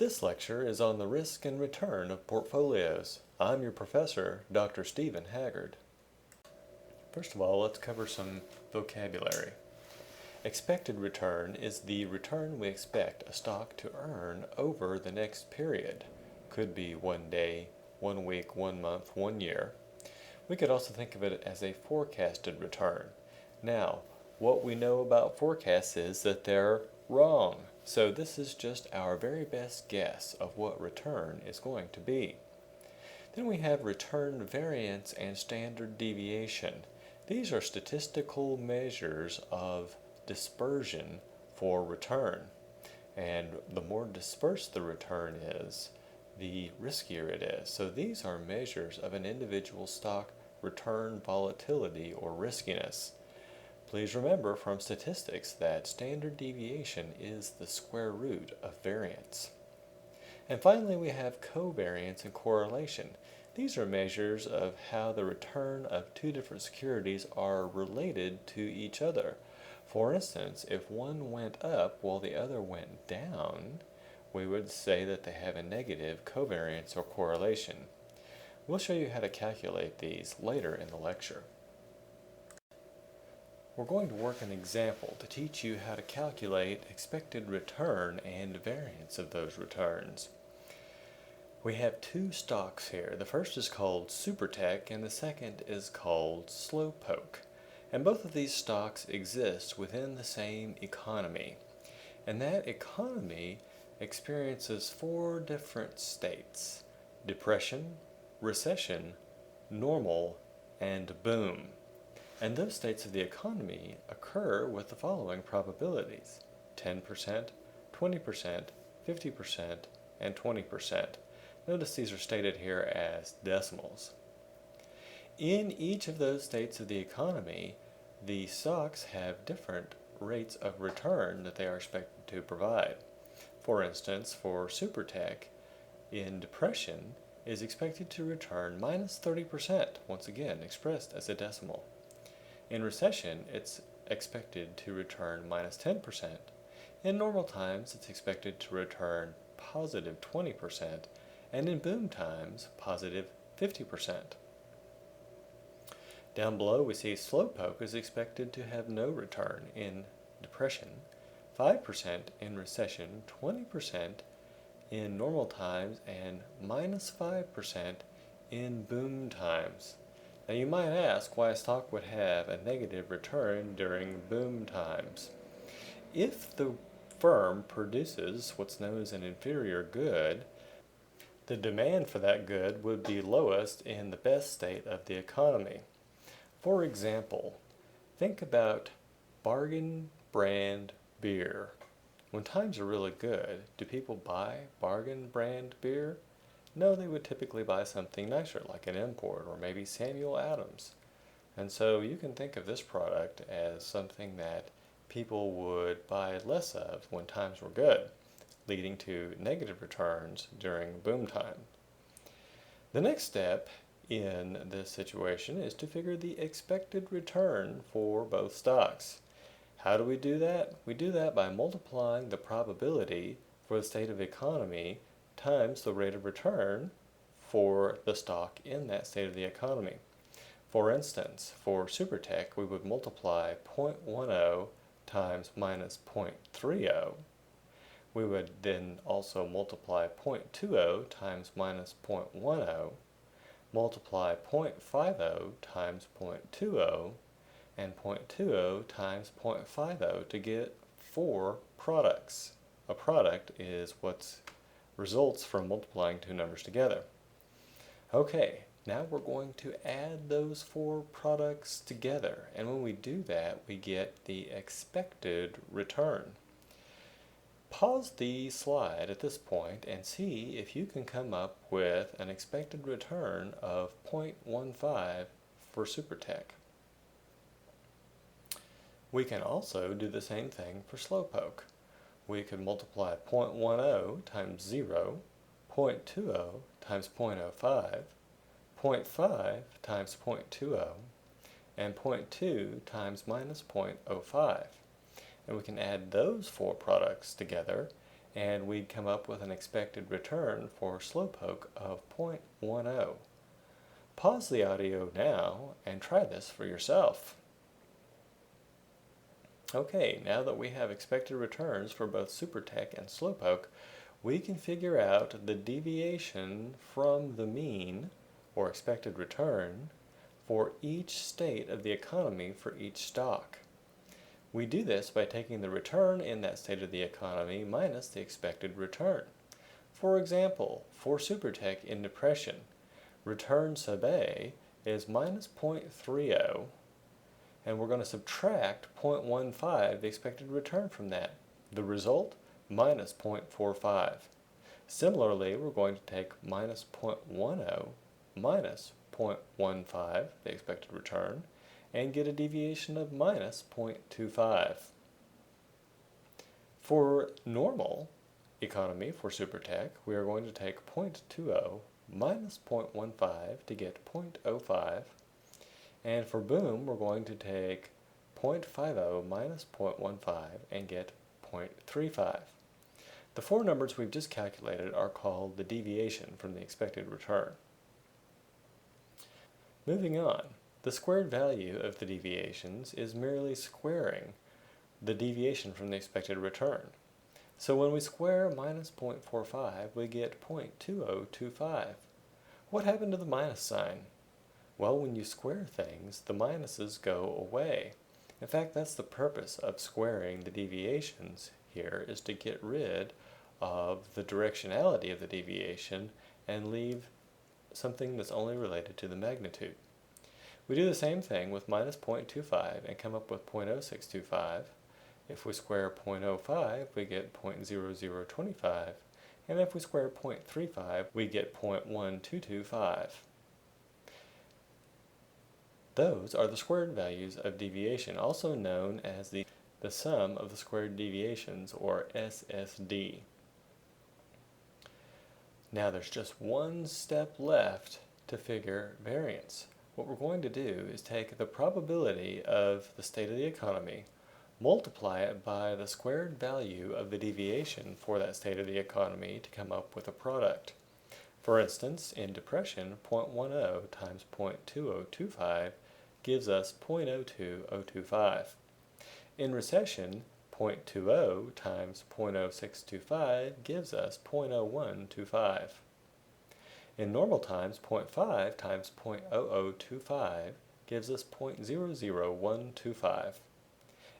This lecture is on the risk and return of portfolios. I'm your professor, Dr. Stephen Haggard. First of all, let's cover some vocabulary. Expected return is the return we expect a stock to earn over the next period. Could be 1 day, 1 week, 1 month, 1 year. We could also think of it as a forecasted return. Now, what we know about forecasts is that they're wrong. So this is just our very best guess of what return is going to be. Then we have return variance and standard deviation. These are statistical measures of dispersion for return. And the more dispersed the return is, the riskier it is. So these are measures of an individual stock return volatility or riskiness. Please remember from statistics that standard deviation is the square root of variance. And finally, we have covariance and correlation. These are measures of how the return of two different securities are related to each other. For instance, if one went up while the other went down, we would say that they have a negative covariance or correlation. We'll show you how to calculate these later in the lecture. We're going to work an example to teach you how to calculate expected return and variance of those returns. We have two stocks here. The first is called SuperTech and the second is called Slowpoke. And both of these stocks exist within the same economy. And that economy experiences 4 different states: depression, recession, normal, and boom. And those states of the economy occur with the following probabilities: 10%, 20%, 50%, and 20%. Notice these are stated here as decimals. In each of those states of the economy, the stocks have different rates of return that they are expected to provide. For instance, for SuperTech, in depression, is expected to return minus 30%, once again expressed as a decimal. In recession, it's expected to return minus 10%. In normal times, it's expected to return positive 20%, and in boom times, positive 50%. Down below, we see Slowpoke is expected to have no return in depression, 5% in recession, 20% in normal times, and minus 5% in boom times. Now you might ask why a stock would have a negative return during boom times. If the firm produces what's known as an inferior good, the demand for that good would be lowest in the best state of the economy. For example, think about bargain brand beer. When times are really good, do people buy bargain brand beer? No, they would typically buy something nicer, like an import or maybe Samuel Adams. And so you can think of this product as something that people would buy less of when times were good, leading to negative returns during boom time. The next step in this situation is to figure the expected return for both stocks. How do we do that? We do that by multiplying the probability for the state of economy times the rate of return for the stock in that state of the economy. For instance, for SuperTech, we would multiply 0.10 times minus 0.30. We would then also multiply 0.20 times minus 0.10, multiply 0.50 times 0.20, and 0.20 times 0.50 to get 4 products. A product is what results from multiplying two numbers together. Okay, now we're going to add those 4 products together, and when we do that, we get the expected return. Pause the slide at this point and see if you can come up with an expected return of 0.15 for SuperTech. We can also do the same thing for Slowpoke. We could multiply 0.10 times 0, 0.20 times 0.05, 0.5 times 0.20, and 0.2 times minus 0.05. And we can add those 4 products together and we'd come up with an expected return for slowpoke of 0.10. Pause the audio now and try this for yourself. Okay, now that we have expected returns for both SuperTech and slowpoke, we can figure out the deviation from the mean, or expected return, for each state of the economy for each stock. We do this by taking the return in that state of the economy minus the expected return. For example, for SuperTech in depression, return sub A is minus 0.30, and we're going to subtract 0.15, the expected return from that. The result, minus 0.45. Similarly, we're going to take minus 0.10 minus 0.15, the expected return, and get a deviation of minus 0.25. For normal economy for SuperTech, we are going to take 0.20 minus 0.15 to get 0.05. And for Boom, we're going to take 0.50 minus 0.15 and get 0.35. The four numbers we've just calculated are called the deviation from the expected return. Moving on, the squared value of the deviations is merely squaring the deviation from the expected return. So when we square minus 0.45, we get 0.2025. What happened to the minus sign? Well, when you square things, the minuses go away. In fact, that's the purpose of squaring the deviations here, is to get rid of the directionality of the deviation and leave something that's only related to the magnitude. We do the same thing with minus 0.25 and come up with 0.0625. If we square 0.05, we get 0.0025, and if we square 0.35, we get 0.1225. Those are the squared values of deviation, also known as the sum of the squared deviations, or SSD. Now there's just one step left to figure variance. What we're going to do is take the probability of the state of the economy, multiply it by the squared value of the deviation for that state of the economy to come up with a product. For instance, in depression, 0.10 times 0.2025 gives us 0.02025. In recession, 0.20 times 0.0625 gives us 0.0125. In normal times, 0.5 times 0.0025 gives us 0.00125.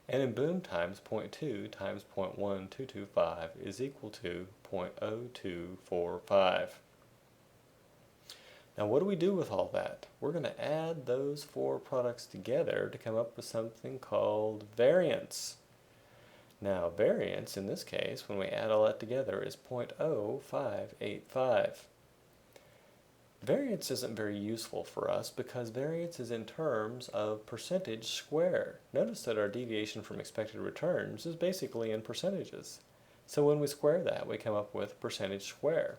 And in boom times, 0.2 times 0.1225 is equal to 0.0245. Now what do we do with all that? We're going to add those four products together to come up with something called variance. Now variance, in this case, when we add all that together, is 0.0585. Variance isn't very useful for us because variance is in terms of percentage squared. Notice that our deviation from expected returns is basically in percentages. So when we square that, we come up with percentage square.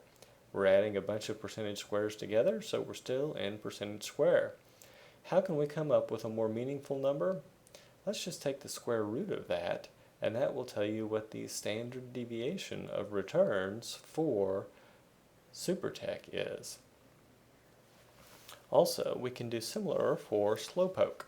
We're adding a bunch of percentage squares together, so we're still in percentage square. How can we come up with a more meaningful number? Let's just take the square root of that, and that will tell you what the standard deviation of returns for SuperTech is. Also, we can do similar for slowpoke.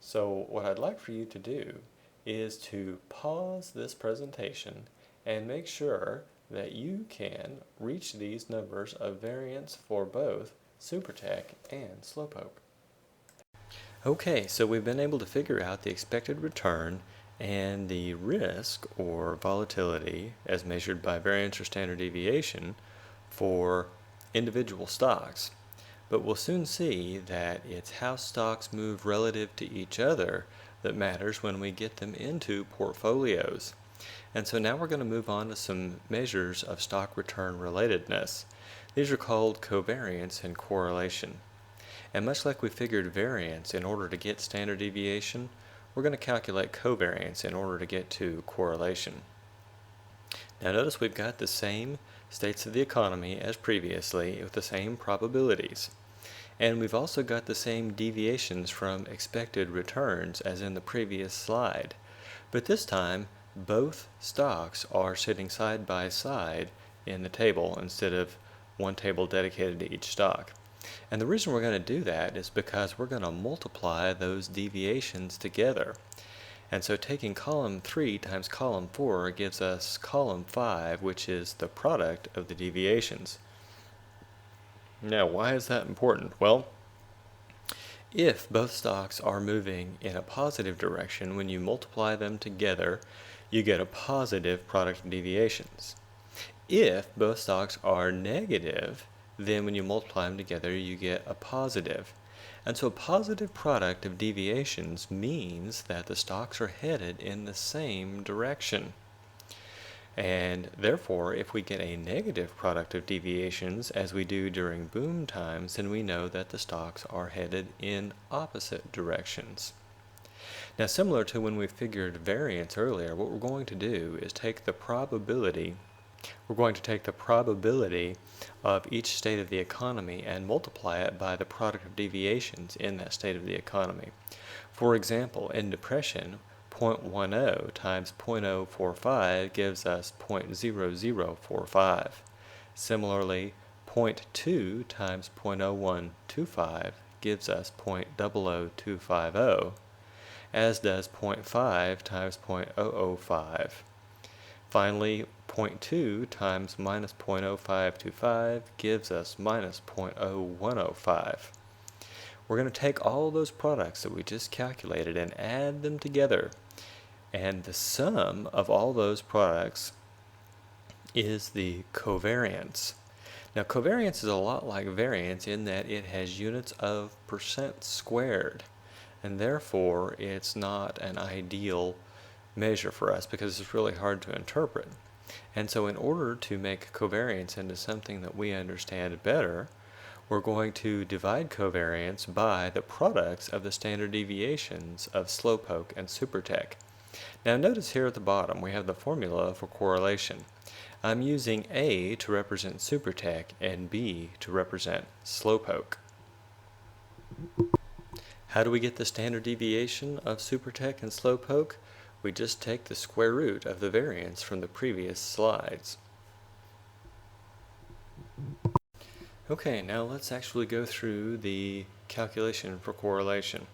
So what I'd like for you to do is to pause this presentation and make sure that you can reach these numbers of variance for both SuperTech and slowpoke. Okay, so we've been able to figure out the expected return and the risk or volatility as measured by variance or standard deviation for individual stocks. But we'll soon see that it's how stocks move relative to each other that matters when we get them into portfolios. And so now we're going to move on to some measures of stock return relatedness. These are called covariance and correlation. And much like we figured variance in order to get standard deviation, we're going to calculate covariance in order to get to correlation. Now notice we've got the same states of the economy as previously with the same probabilities. And we've also got the same deviations from expected returns as in the previous slide. But this time, both stocks are sitting side by side in the table instead of one table dedicated to each stock. And the reason we're going to do that is because we're going to multiply those deviations together. And so taking column 3 times column 4 gives us column 5, which is the product of the deviations. Now, why is that important? Well, if both stocks are moving in a positive direction, when you multiply them together, you get a positive product of deviations. If both stocks are negative, then when you multiply them together, you get a positive. And so a positive product of deviations means that the stocks are headed in the same direction. And therefore, if we get a negative product of deviations, as we do during boom times, then we know that the stocks are headed in opposite directions. Now, similar to when we figured variance earlier, what we're going to do is take the probability of each state of the economy and multiply it by the product of deviations in that state of the economy. For example, in depression, 0.10 times 0.045 gives us 0.0045. Similarly, 0.2 times 0.0125 gives us 0.00250, as does 0.5 times 0.005. Finally, 0.2 times minus 0.0525 gives us minus 0.0105. We're going to take all those products that we just calculated and add them together. And the sum of all those products is the covariance. Now, covariance is a lot like variance in that it has units of percent squared. And therefore, it's not an ideal measure for us because it's really hard to interpret. And so in order to make covariance into something that we understand better, we're going to divide covariance by the products of the standard deviations of slowpoke and supertech. Now notice here at the bottom we have the formula for correlation. I'm using A to represent supertech and B to represent slowpoke. How do we get the standard deviation of supertech and slowpoke? We just take the square root of the variance from the previous slides. Okay, now let's actually go through the calculation for correlation.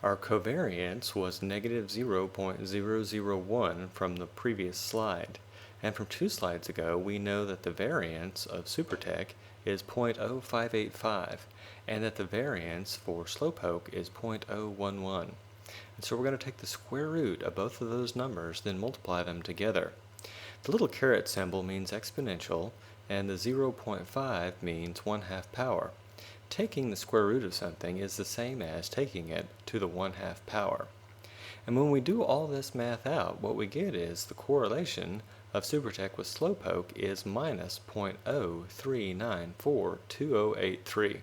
Our covariance was negative 0.001 from the previous slide. And from 2 slides ago, we know that the variance of supertech is 0.0585 and that the variance for slowpoke is 0.011. And so we're going to take the square root of both of those numbers, then multiply them together. The little caret symbol means exponential, and the 0.5 means 1/2 power. Taking the square root of something is the same as taking it to the 1/2 power. And when we do all this math out, what we get is the correlation of supertech with slowpoke is minus 0.03942083.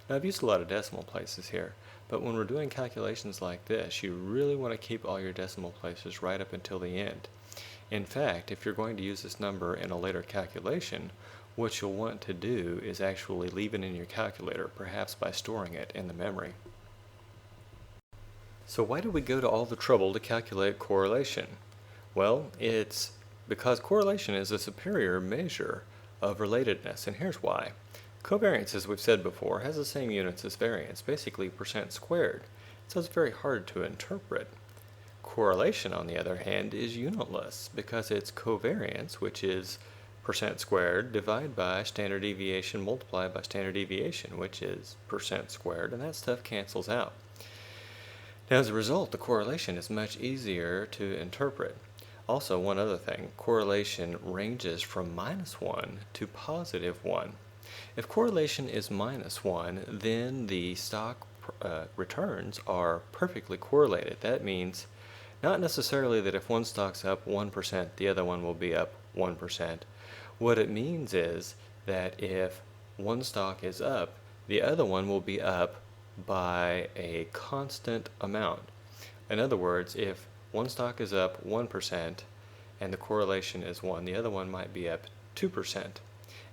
Now I've used a lot of decimal places here, but when we're doing calculations like this, you really want to keep all your decimal places right up until the end. In fact, if you're going to use this number in a later calculation, what you'll want to do is actually leave it in your calculator, perhaps by storing it in the memory. So why do we go to all the trouble to calculate correlation? Well, it's because correlation is a superior measure of relatedness, and here's why. Covariance, as we've said before, has the same units as variance, basically percent squared, so it's very hard to interpret. Correlation, on the other hand, is unitless because it's covariance, which is percent squared, divided by standard deviation multiplied by standard deviation, which is percent squared, and that stuff cancels out. Now, as a result, the correlation is much easier to interpret. Also, one other thing, correlation ranges from -1 to +1. If correlation is -1, then the stock returns are perfectly correlated. That means not necessarily that if one stock's up 1%, the other one will be up 1%. What it means is that if one stock is up, the other one will be up by a constant amount. In other words, if one stock is up 1% and the correlation is 1, the other one might be up 2%.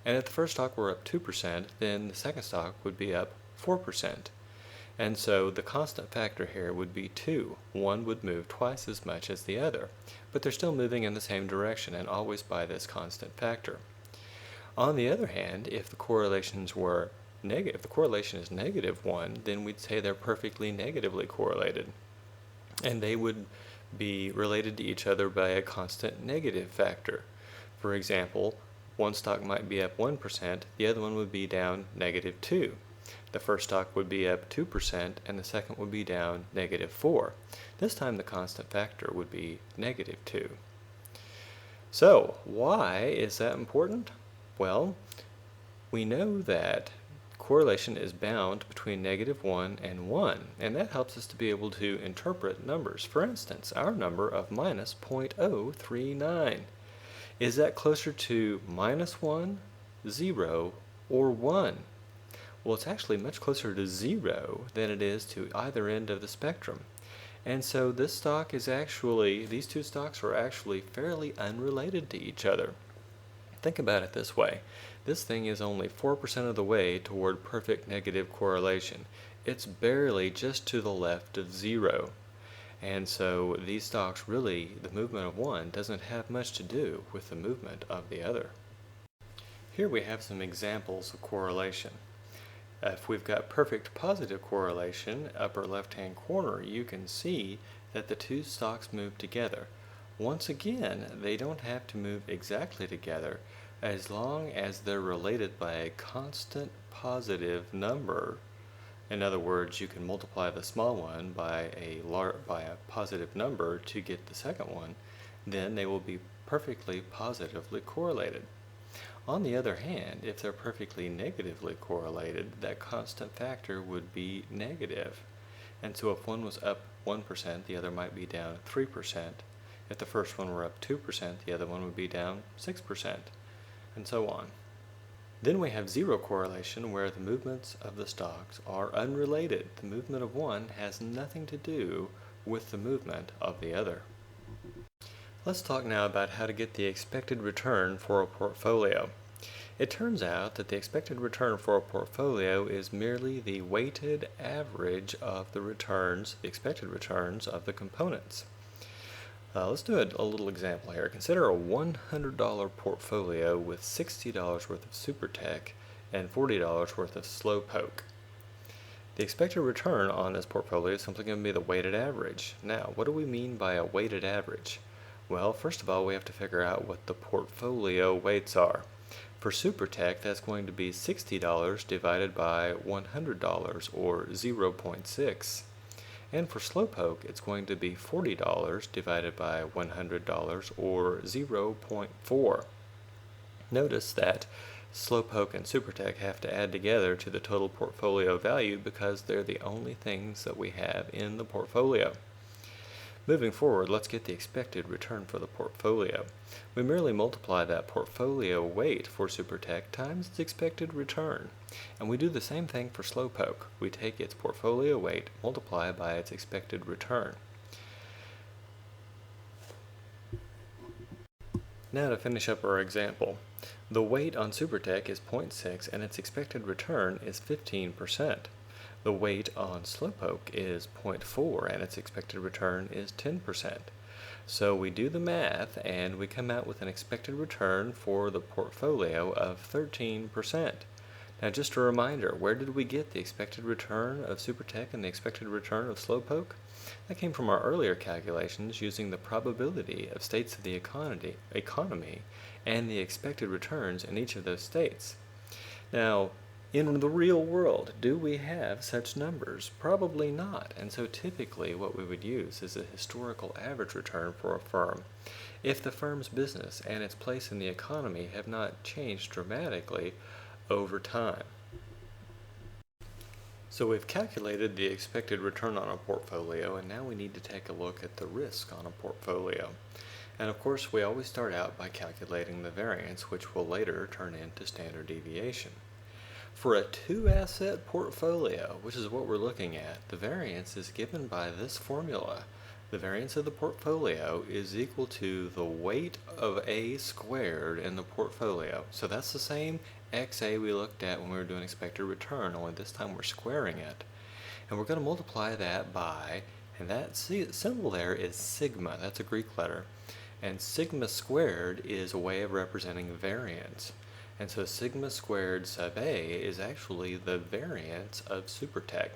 And if the first stock were up 2%, then the second stock would be up 4%. And so the constant factor here would be 2. One would move twice as much as the other, but they're still moving in the same direction and always by this constant factor. On the other hand, if the correlation is negative 1, then we'd say they're perfectly negatively correlated. And they would be related to each other by a constant negative factor. For example, one stock might be up 1%, the other one would be down negative 2. The first stock would be up 2%, and the second would be down negative 4. This time the constant factor would be negative 2. So, why is that important? Well, we know that correlation is bound between negative 1 and 1, and that helps us to be able to interpret numbers. For instance, our number of minus 0.039. Is that closer to minus 1, 0, or 1? Well, it's actually much closer to 0 than it is to either end of the spectrum. And so these two stocks are actually fairly unrelated to each other. Think about it this way. This thing is only 4% of the way toward perfect negative correlation. It's barely just to the left of 0. And so these stocks really, the movement of one doesn't have much to do with the movement of the other. Here we have some examples of correlation. If we've got perfect positive correlation, upper left-hand corner, you can see that the two stocks move together. Once again, they don't have to move exactly together as long as they're related by a constant positive number. In other words, you can multiply the small one by a positive number to get the second one, then they will be perfectly positively correlated. On the other hand, if they're perfectly negatively correlated, that constant factor would be negative. And so if one was up 1%, the other might be down 3%. If the first one were up 2%, the other one would be down 6%, and so on. Then we have zero correlation, where the movements of the stocks are unrelated. The movement of one has nothing to do with the movement of the other. Let's talk now about how to get the expected return for a portfolio. It turns out that the expected return for a portfolio is merely the weighted average of the expected returns of the components. Let's do a little example here. Consider a $100 portfolio with $60 worth of SuperTech and $40 worth of Slowpoke. The expected return on this portfolio is simply going to be the weighted average. Now, what do we mean by a weighted average? Well, first of all, we have to figure out what the portfolio weights are. For SuperTech, that's going to be $60 divided by $100, or 0.6. And for Slowpoke, it's going to be $40 divided by $100, or 0.4. Notice that Slowpoke and SuperTech have to add together to the total portfolio value because they're the only things that we have in the portfolio. Moving forward, let's get the expected return for the portfolio. We merely multiply that portfolio weight for SuperTech times its expected return. And we do the same thing for Slowpoke. We take its portfolio weight, multiply by its expected return. Now to finish up our example. The weight on SuperTech is 0.6 and its expected return is 15%. The weight on Slowpoke is 0.4 and its expected return is 10%. So we do the math and we come out with an expected return for the portfolio of 13%. Now just a reminder, where did we get the expected return of SuperTech and the expected return of Slowpoke? That came from our earlier calculations using the probability of states of the economy and the expected returns in each of those states. Now, in the real world, do we have such numbers? Probably not, and so typically what we would use is a historical average return for a firm. If the firm's business and its place in the economy have not changed dramatically over time. So we've calculated the expected return on a portfolio, and now we need to take a look at the risk on a portfolio. And of course, we always start out by calculating the variance, which will later turn into standard deviation. For a two-asset portfolio, which is what we're looking at, the variance is given by this formula. The variance of the portfolio is equal to the weight of A squared in the portfolio. So that's the same XA we looked at when we were doing expected return, only this time we're squaring it. And we're going to multiply that by, and that symbol there is sigma. That's a Greek letter. And sigma squared is a way of representing variance. And so sigma squared sub A is actually the variance of supertech.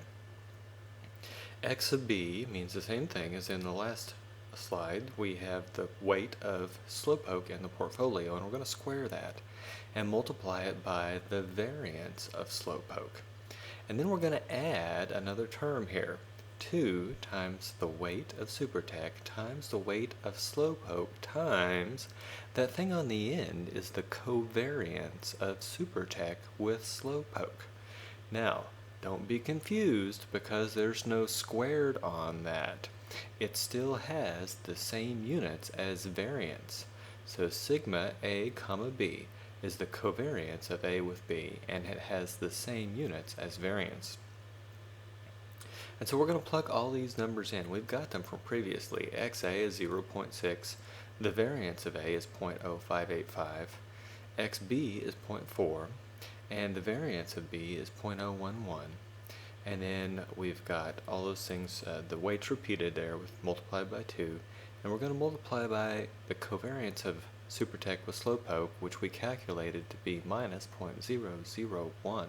X sub B means the same thing as in the last slide. We have the weight of slowpoke in the portfolio, and we're going to square that and multiply it by the variance of slowpoke. And then we're going to add another term here. 2 times the weight of supertech times the weight of slowpoke times that thing on the end is the covariance of supertech with slowpoke. Now, don't be confused because there's no squared on that. It still has the same units as variance. So sigma A comma B is the covariance of A with B, and it has the same units as variance. And so we're going to plug all these numbers in. We've got them from previously. XA is 0.6, the variance of A is 0.0585, XB is 0.4, and the variance of B is 0.011. And then we've got all those things, the weights repeated there with multiplied by 2, and we're going to multiply by the covariance of supertech with slowpoke, which we calculated to be minus 0.001.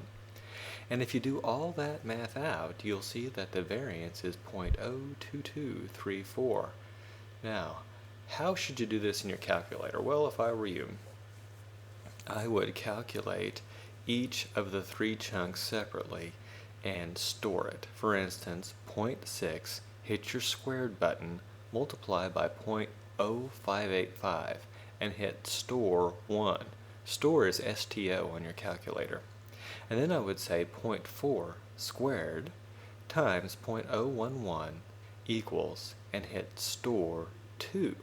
And if you do all that math out, you'll see that the variance is 0.02234. Now, how should you do this in your calculator? Well, if I were you, I would calculate each of the 3 chunks separately and store it. For instance, 0.6, hit your squared button, multiply by 0.0585, and hit store 1. Store is STO on your calculator. And then I would say 0.4 squared times 0.011 equals, and hit store 2.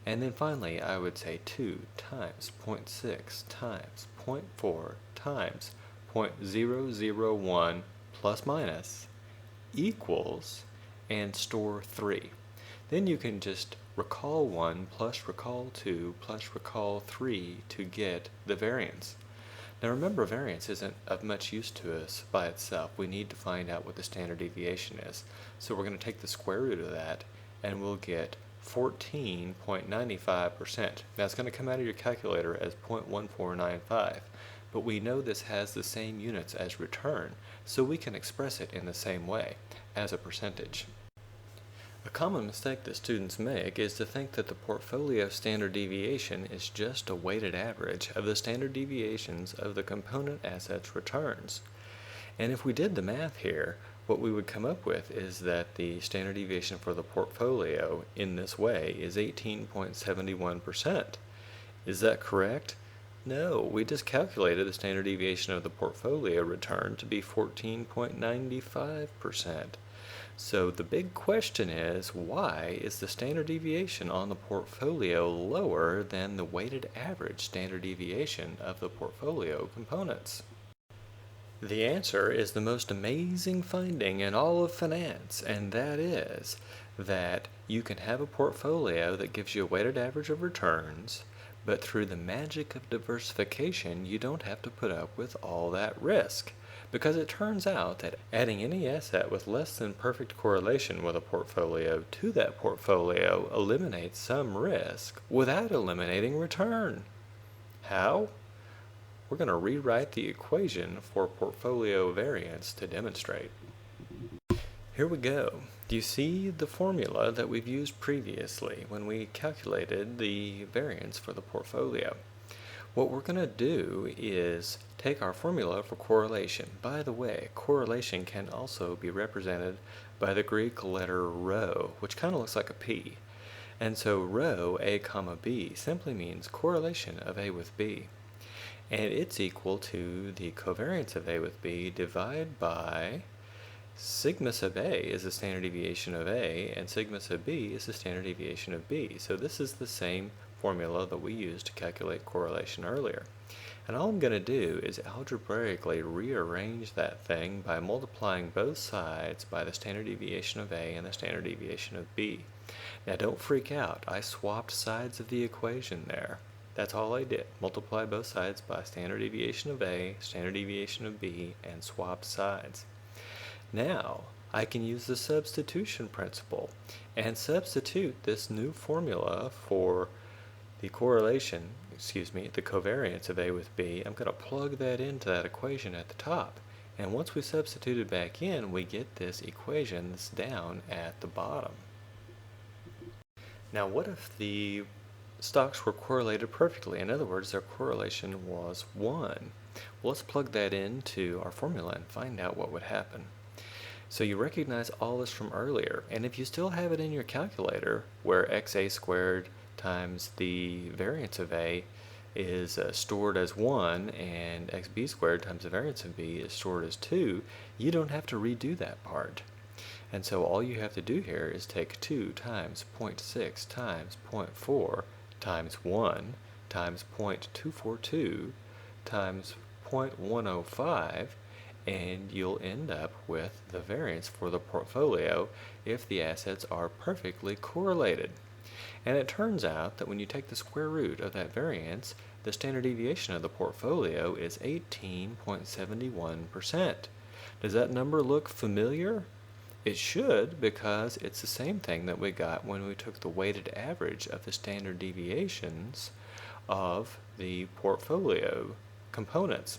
And then finally I would say 2 times 0.6 times 0.4 times 0.001 plus minus equals, and store 3. Then you can just recall 1 plus recall 2 plus recall 3 to get the variance. Now remember, variance isn't of much use to us by itself. We need to find out what the standard deviation is. So we're going to take the square root of that, and we'll get 14.95%. Now it's going to come out of your calculator as 0.1495, but we know this has the same units as return, so we can express it in the same way, as a percentage. A common mistake that students make is to think that the portfolio standard deviation is just a weighted average of the standard deviations of the component assets' returns. And if we did the math here, what we would come up with is that the standard deviation for the portfolio in this way is 18.71%. Is that correct? No, we just calculated the standard deviation of the portfolio return to be 14.95%. So the big question is, why is the standard deviation on the portfolio lower than the weighted average standard deviation of the portfolio components? The answer is the most amazing finding in all of finance, and that is that you can have a portfolio that gives you a weighted average of returns, but through the magic of diversification, you don't have to put up with all that risk. Because it turns out that adding any asset with less than perfect correlation with a portfolio to that portfolio eliminates some risk without eliminating return. How? We're going to rewrite the equation for portfolio variance to demonstrate. Here we go. Do you see the formula that we've used previously when we calculated the variance for the portfolio? What we're going to do is take our formula for correlation. By the way, correlation can also be represented by the Greek letter rho, which kind of looks like a P. And so rho, A comma B, simply means correlation of A with B. And it's equal to the covariance of A with B divided by sigma sub A is the standard deviation of A, and sigma sub B is the standard deviation of B. So this is the same formula that we used to calculate correlation earlier. And all I'm going to do is algebraically rearrange that thing by multiplying both sides by the standard deviation of A and the standard deviation of B. Now don't freak out, I swapped sides of the equation there. That's all I did. Multiply both sides by standard deviation of A, standard deviation of B, and swap sides. Now, I can use the substitution principle and substitute this new formula for the the covariance of A with B. I'm going to plug that into that equation at the top. And once we substitute it back in, we get this equation that's down at the bottom. Now, what if the stocks were correlated perfectly? In other words, their correlation was 1. Well, let's plug that into our formula and find out what would happen. So you recognize all this from earlier, and if you still have it in your calculator, where xa squared times the variance of A is stored as 1, and xb squared times the variance of B is stored as 2, you don't have to redo that part. And so all you have to do here is take 2 times 0.6 times 0.4 times 1 times 0.242 times 0.105, and you'll end up with the variance for the portfolio if the assets are perfectly correlated. And it turns out that when you take the square root of that variance, the standard deviation of the portfolio is 18.71%. Does that number look familiar? It should, because it's the same thing that we got when we took the weighted average of the standard deviations of the portfolio components.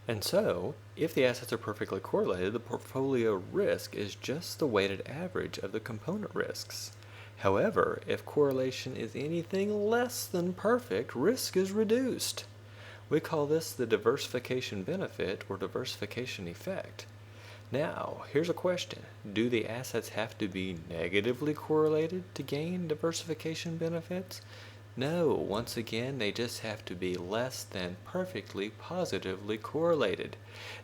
And so, if the assets are perfectly correlated, the portfolio risk is just the weighted average of the component risks. However, if correlation is anything less than perfect, risk is reduced. We call this the diversification benefit or diversification effect. Now, here's a question. Do the assets have to be negatively correlated to gain diversification benefits? No, once again, they just have to be less than perfectly positively correlated.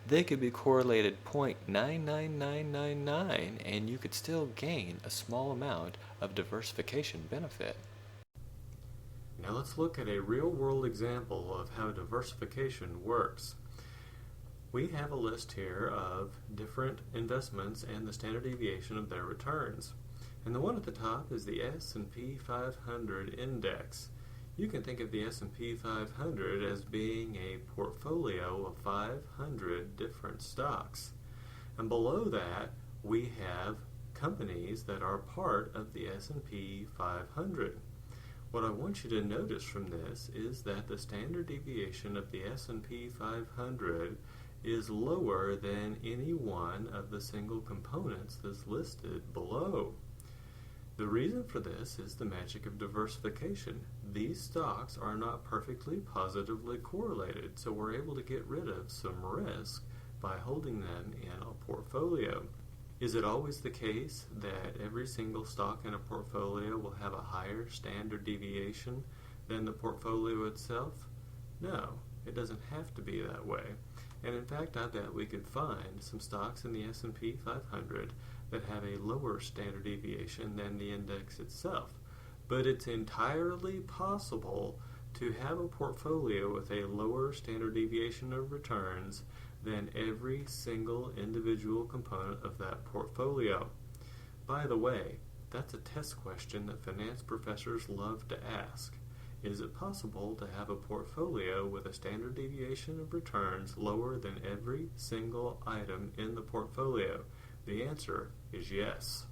They could be correlated 0.99999, and you could still gain a small amount of diversification benefit. Now let's look at a real-world example of how diversification works. We have a list here of different investments and the standard deviation of their returns. And the one at the top is the S&P 500 index. You can think of the S&P 500 as being a portfolio of 500 different stocks. And below that, we have companies that are part of the S&P 500. What I want you to notice from this is that the standard deviation of the S&P 500 is lower than any one of the single components that's listed below. The reason for this is the magic of diversification. These stocks are not perfectly positively correlated, so we're able to get rid of some risk by holding them in a portfolio. Is it always the case that every single stock in a portfolio will have a higher standard deviation than the portfolio itself? No, it doesn't have to be that way. And in fact, I bet we could find some stocks in the S&P 500 that have a lower standard deviation than the index itself. But it's entirely possible to have a portfolio with a lower standard deviation of returns than every single individual component of that portfolio. By the way, that's a test question that finance professors love to ask. Is it possible to have a portfolio with a standard deviation of returns lower than every single item in the portfolio? The answer is yes.